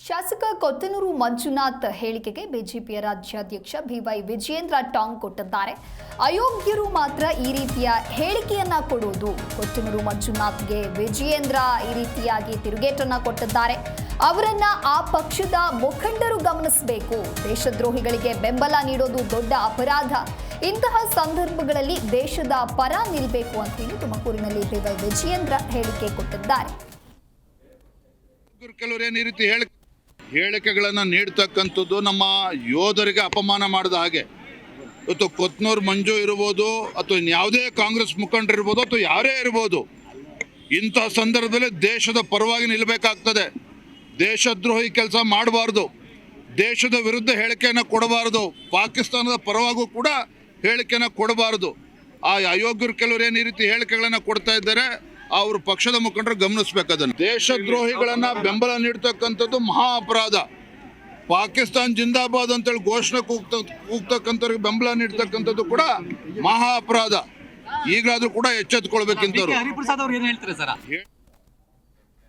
ಶಾಸಕ ಕೊತ್ತನೂರು ಮಂಜುನಾಥ್ ಹೇಳಿಕೆಗೆ ಬಿಜೆಪಿಯ ರಾಜ್ಯಾಧ್ಯಕ್ಷ ಬಿವೈ ವಿಜಯೇಂದ್ರ ಟಾಂಗ್ ಕೊಟ್ಟಿದ್ದಾರೆ. ಅಯೋಗ್ಯರು ಮಾತ್ರ ಈ ರೀತಿಯ ಹೇಳಿಕೆಯನ್ನ ಕೊಡುವುದು. ಕೊತ್ತನೂರು ಮಂಜುನಾಥ್ಗೆ ವಿಜಯೇಂದ್ರ ಈ ರೀತಿಯಾಗಿ ತಿರುಗೇಟನ್ನ ಕೊಟ್ಟಿದ್ದಾರೆ. ಅವರನ್ನ ಆ ಪಕ್ಷದ ಮುಖಂಡರು ಗಮನಿಸಬೇಕು. ದೇಶದ್ರೋಹಿಗಳಿಗೆ ಬೆಂಬಲ ನೀಡೋದು ದೊಡ್ಡ ಅಪರಾಧ. ಇಂತಹ ಸಂದರ್ಭಗಳಲ್ಲಿ ದೇಶದ ಪರ ನಿಲ್ಲಬೇಕು ಅಂತ ಹೇಳಿ ತುಮಕೂರಿನಲ್ಲಿ ಬಿವೈ ವಿಜಯೇಂದ್ರ ಹೇಳಿಕೆ ಕೊಟ್ಟಿದ್ದಾರೆ. ಹೇಳಿಕೆಗಳನ್ನು ನೀಡ್ತಕ್ಕಂಥದ್ದು ನಮ್ಮ ಯೋಧರಿಗೆ ಅಪಮಾನ ಮಾಡಿದ ಹಾಗೆ. ಇವತ್ತು ಕೊತ್ತನೂರು ಮಂಜು ಇರ್ಬೋದು ಅಥವಾ ಯಾವುದೇ ಕಾಂಗ್ರೆಸ್ ಮುಖಂಡರಿರ್ಬೋದು ಅಥವಾ ಯಾರೇ ಇರ್ಬೋದು, ಇಂಥ ಸಂದರ್ಭದಲ್ಲಿ ದೇಶದ ಪರವಾಗಿ ನಿಲ್ಲಬೇಕಾಗ್ತದೆ. ದೇಶದ್ರೋಹಿ ಕೆಲಸ ಮಾಡಬಾರ್ದು, ದೇಶದ ವಿರುದ್ಧ ಹೇಳಿಕೆಯನ್ನು ಕೊಡಬಾರ್ದು, ಪಾಕಿಸ್ತಾನದ ಪರವಾಗೂ ಕೂಡ ಹೇಳಿಕೆಯನ್ನು ಕೊಡಬಾರ್ದು. ಆ ಅಯೋಗ್ಯರು ಕೆಲವರು ಏನು ಈ ರೀತಿ ಹೇಳಿಕೆಗಳನ್ನು ಕೊಡ್ತಾ ಇದ್ದಾರೆ, ಅವರು ಪಕ್ಷದ ಮುಖಂಡರು ಗಮನಿಸಬೇಕು. ಅದನ್ನು ದೇಶದ್ರೋಹಿಗಳನ್ನ ಬೆಂಬಲ ನೀಡ್ತಕ್ಕಂಥದ್ದು ಮಹಾ ಅಪರಾಧ. ಪಾಕಿಸ್ತಾನ್ ಜಿಂದಾಬಾದ್ ಅಂತೇಳಿ ಘೋಷಣೆ ಕೂಗ್ತಕ್ಕಂಥವ್ರಿಗೆ ಬೆಂಬಲ ನೀಡ್ತಕ್ಕಂಥದ್ದು ಕೂಡ ಮಹಾ ಅಪರಾಧ. ಈಗಲಾದ್ರೂ ಕೂಡ ಎಚ್ಚೆತ್ತುಕೊಳ್ಬೇಕಿಂತವ್ರು. ಹರಿಪ್ರಸಾದ್ ಅವರು ಏನು ಹೇಳ್ತಾರೆ ಸರ್?